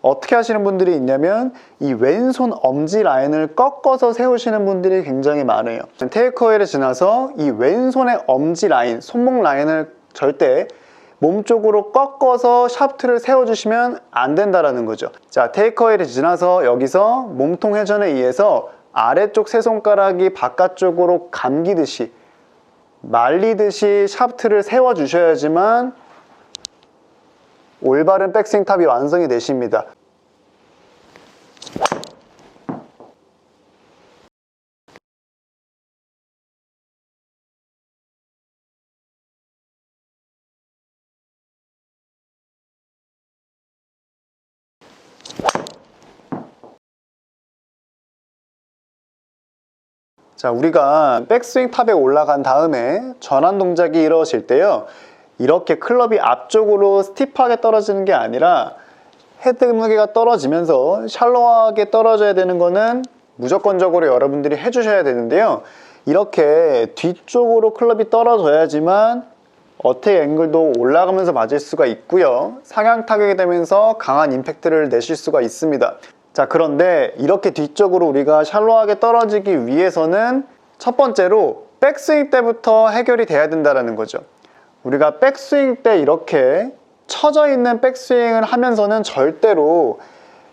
어떻게 하시는 분들이 있냐면 이 왼손 엄지 라인을 꺾어서 세우시는 분들이 굉장히 많아요. 테이크어웨이를 지나서 이 왼손의 엄지 라인, 손목 라인을 절대 몸쪽으로 꺾어서 샤프트를 세워주시면 안 된다라는 거죠. 자, 테이크어웨이를 지나서 여기서 몸통 회전에 의해서 아래쪽 세 손가락이 바깥쪽으로 감기듯이 말리듯이 샤프트를 세워주셔야지만 올바른 백스윙 탑이 완성이 되십니다. 자, 우리가 백스윙 탑에 올라간 다음에 전환 동작이 이루어질 때요, 이렇게 클럽이 앞쪽으로 스티프하게 떨어지는 게 아니라 헤드 무게가 떨어지면서 샬로하게 떨어져야 되는 거는 무조건적으로 여러분들이 해주셔야 되는데요, 이렇게 뒤쪽으로 클럽이 떨어져야지만 어택 앵글도 올라가면서 맞을 수가 있고요, 상향 타격이 되면서 강한 임팩트를 내실 수가 있습니다. 자, 그런데 이렇게 뒤쪽으로 우리가 샬로하게 떨어지기 위해서는 첫 번째로 백스윙 때부터 해결이 돼야 된다는 거죠. 우리가 백스윙 때 이렇게 처져 있는 백스윙을 하면서는 절대로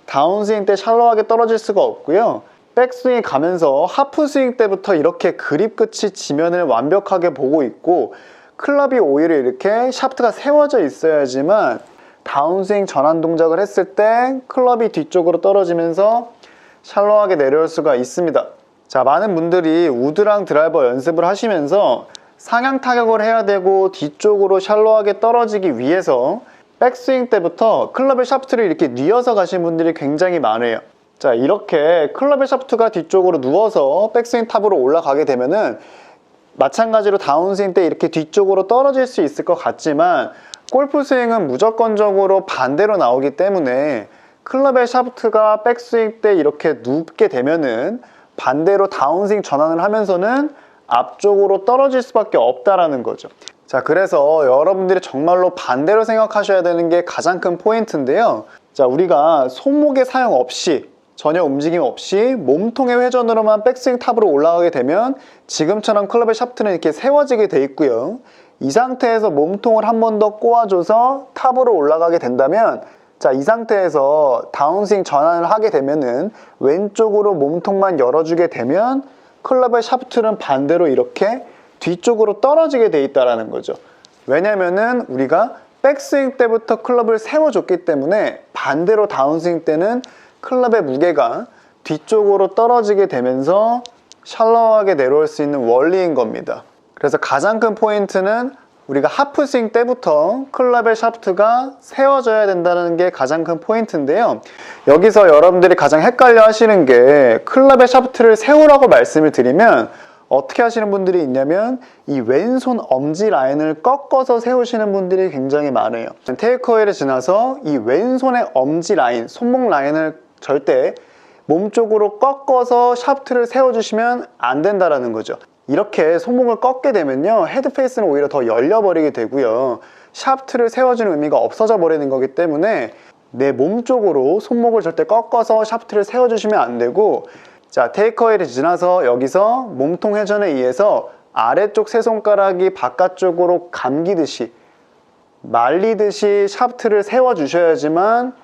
다운스윙 때 샬로하게 떨어질 수가 없고요, 백스윙이 가면서 하프스윙 때부터 이렇게 그립 끝이 지면을 완벽하게 보고 있고 클럽이 오히려 이렇게 샤프트가 세워져 있어야지만 다운스윙 전환 동작을 했을 때 클럽이 뒤쪽으로 떨어지면서 샬로하게 내려올 수가 있습니다. 자, 많은 분들이 우드랑 드라이버 연습을 하시면서 상향 타격을 해야 되고 뒤쪽으로 샬로하게 떨어지기 위해서 백스윙 때부터 클럽의 샤프트를 이렇게 뉘어서 가신 분들이 굉장히 많아요. 자, 이렇게 클럽의 샤프트가 뒤쪽으로 누워서 백스윙 탑으로 올라가게 되면은 마찬가지로 다운스윙 때 이렇게 뒤쪽으로 떨어질 수 있을 것 같지만 골프 스윙은 무조건적으로 반대로 나오기 때문에 클럽의 샤프트가 백스윙 때 이렇게 눕게 되면은 반대로 다운스윙 전환을 하면서는 앞쪽으로 떨어질 수밖에 없다라는 거죠. 자, 그래서 여러분들이 정말로 반대로 생각하셔야 되는 게 가장 큰 포인트인데요, 자, 우리가 손목의 사용 없이 전혀 움직임 없이 몸통의 회전으로만 백스윙 탑으로 올라가게 되면 지금처럼 클럽의 샤프트는 이렇게 세워지게 돼 있고요, 이 상태에서 몸통을 한 번 더 꼬아줘서 탑으로 올라가게 된다면, 자, 이 상태에서 다운스윙 전환을 하게 되면은 왼쪽으로 몸통만 열어주게 되면 클럽의 샤프트는 반대로 이렇게 뒤쪽으로 떨어지게 돼 있다는 거죠. 왜냐면은 우리가 백스윙 때부터 클럽을 세워줬기 때문에 반대로 다운스윙 때는 클럽의 무게가 뒤쪽으로 떨어지게 되면서 샬로하게 내려올 수 있는 원리인 겁니다. 그래서 가장 큰 포인트는 우리가 하프스윙 때부터 클럽의 샤프트가 세워져야 된다는 게 가장 큰 포인트인데요, 여기서 여러분들이 가장 헷갈려 하시는 게 클럽의 샤프트를 세우라고 말씀을 드리면 어떻게 하시는 분들이 있냐면 이 왼손 엄지 라인을 꺾어서 세우시는 분들이 굉장히 많아요. 테이크어웨이를 지나서 이 왼손의 엄지 라인, 손목 라인을 절대 몸쪽으로 꺾어서 샤프트를 세워주시면 안 된다라는 거죠. 이렇게 손목을 꺾게 되면요, 헤드 페이스는 오히려 더 열려버리게 되고요, 샤프트를 세워주는 의미가 없어져 버리는 거기 때문에 내 몸 쪽으로 손목을 절대 꺾어서 샤프트를 세워주시면 안 되고, 자, 테이크어웨이를 지나서 여기서 몸통 회전에 의해서 아래쪽 세 손가락이 바깥쪽으로 감기듯이 말리듯이 샤프트를 세워주셔야지만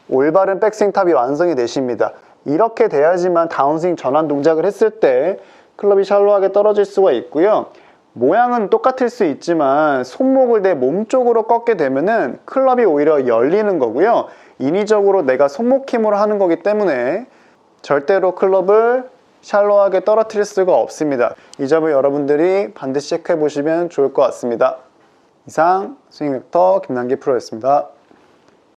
올바른 백스윙 탑이 완성이 되십니다. 이렇게 돼야지만 다운스윙 전환 동작을 했을 때 클럽이 샬로하게 떨어질 수가 있고요, 모양은 똑같을 수 있지만 손목을 내 몸 쪽으로 꺾게 되면은 클럽이 오히려 열리는 거고요, 인위적으로 내가 손목 힘으로 하는 거기 때문에 절대로 클럽을 샬로하게 떨어뜨릴 수가 없습니다. 이 점을 여러분들이 반드시 체크해 보시면 좋을 것 같습니다. 이상 스윙 벡터 김남기 프로였습니다.